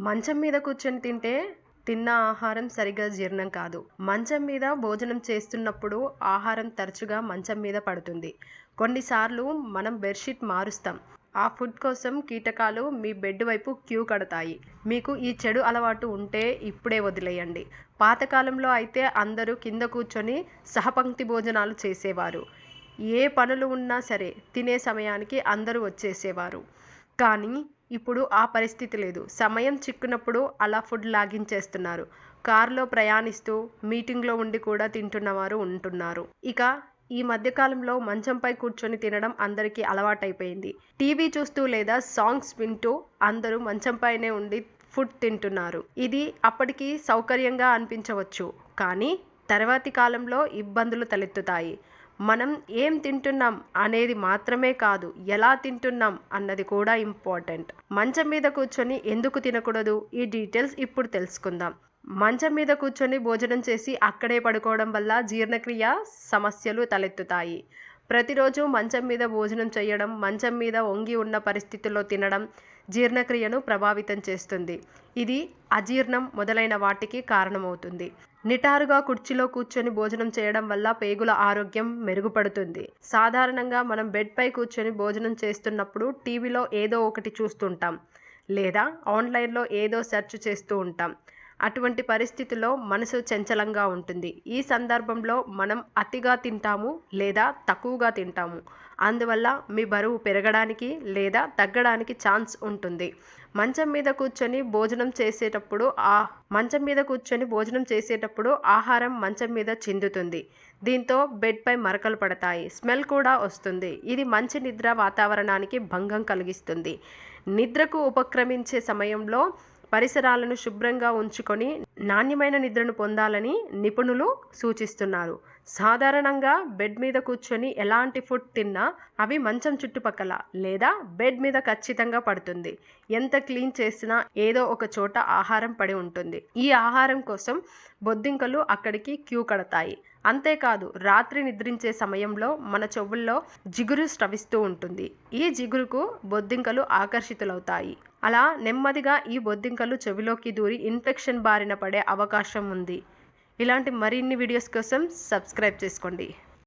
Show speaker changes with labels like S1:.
S1: మంచం మీద కూర్చొని తింటే తిన్న ఆహారం సరిగా జీర్ణం కాదు. మంచం మీద భోజనం చేస్తున్నప్పుడు ఆహారం తరచుగా మంచం మీద పడుతుంది. కొన్నిసార్లు మనం బెడ్షీట్ మారుస్తాం. ఆ ఫుడ్ కోసం కీటకాలు మీ బెడ్ వైపు క్యూ కడతాయి. మీకు ఈ చెడు అలవాటు ఉంటే ఇప్పుడే వదిలేయండి. పాతకాలంలో అయితే అందరూ కింద కూర్చొని సహపంక్తి భోజనాలు చేసేవారు. ఏ పనులు ఉన్నా సరే తినే సమయానికి అందరూ వచ్చేసేవారు. కానీ ఇప్పుడు ఆ పరిస్థితి లేదు. సమయం చిక్కునప్పుడు అలా ఫుడ్ లాగించేస్తున్నారు. కారులో ప్రయాణిస్తూ మీటింగ్లో ఉండి కూడా తింటున్నవారు ఉంటున్నారు. ఇక ఈ మధ్యకాలంలో మంచంపై కూర్చొని తినడం అందరికీ అలవాటైపోయింది. టీవీ చూస్తూ లేదా సాంగ్స్ వింటూ అందరూ మంచంపైనే ఉండి ఫుడ్ తింటున్నారు. ఇది అప్పటికి సౌకర్యంగా అనిపించవచ్చు, కానీ తర్వాతి కాలంలో ఇబ్బందులు తలెత్తుతాయి. మనం ఏం తింటున్నాం అనేది మాత్రమే కాదు, ఎలా తింటున్నాం అన్నది కూడా ఇంపార్టెంట్. మంచం మీద కూర్చొని ఎందుకు తినకూడదు, ఈ డీటెయిల్స్ ఇప్పుడు తెలుసుకుందాం. మంచం మీద కూర్చొని భోజనం చేసి అక్కడే పడుకోవడం వల్ల జీర్ణక్రియ సమస్యలు తలెత్తుతాయి. ప్రతిరోజు మంచం మీద భోజనం చేయడం, మంచం మీద వంగి ఉన్న పరిస్థితుల్లో తినడం జీర్ణక్రియను ప్రభావితం చేస్తుంది. ఇది అజీర్ణం మొదలైన వాటికి కారణమవుతుంది. నిటారుగా కుర్చీలో కూర్చొని భోజనం చేయడం వల్ల పేగుల ఆరోగ్యం మెరుగుపడుతుంది. సాధారణంగా మనం బెడ్పై కూర్చొని భోజనం చేస్తున్నప్పుడు టీవీలో ఏదో ఒకటి చూస్తుంటాం, లేదా ఆన్లైన్లో ఏదో సెర్చ్ చేస్తూ ఉంటాం. అటువంటి పరిస్థితుల్లో మనసు చంచలంగా ఉంటుంది. ఈ సందర్భంలో మనం అతిగా తింటాము లేదా తక్కువగా తింటాము. అందువల్ల మీ బరువు పెరగడానికి లేదా తగ్గడానికి ఛాన్స్ ఉంటుంది. మంచం మీద కూర్చొని భోజనం చేసేటప్పుడు ఆహారం మంచం మీద చిందుతుంది. దీంతో బెడ్పై మరకలు పడతాయి. స్మెల్ కూడా వస్తుంది. ఇది మంచి నిద్ర వాతావరణానికి భంగం కలిగిస్తుంది. నిద్రకు ఉపక్రమించే సమయంలో పరిసరాలను శుభ్రంగా ఉంచుకొని నాణ్యమైన నిద్రను పొందాలని నిపుణులు సూచిస్తున్నారు. సాధారణంగా బెడ్ మీద కూర్చొని ఎలాంటి ఫుడ్ తిన్నా అవి మంచం చుట్టుపక్కల లేదా బెడ్ మీద ఖచ్చితంగా పడుతుంది. ఎంత క్లీన్ చేసినా ఏదో ఒక చోట ఆహారం పడి ఉంటుంది. ఈ ఆహారం కోసం బొద్దింకలు అక్కడికి క్యూ కడతాయి. అంతేకాదు, రాత్రి నిద్రించే సమయంలో మన చెవుల్లో జిగురు స్రవిస్తూ ఉంటుంది. ఈ జిగురుకు బొద్దింకలు ఆకర్షితులవుతాయి. అలా నెమ్మదిగా ఈ బొద్దింకలు చెవిలోకి దూరి ఇన్ఫెక్షన్ బారిన పడే అవకాశం ఉంది. ఇలాంటి మరిన్ని వీడియోస్ కోసం సబ్స్క్రైబ్ చేసుకోండి.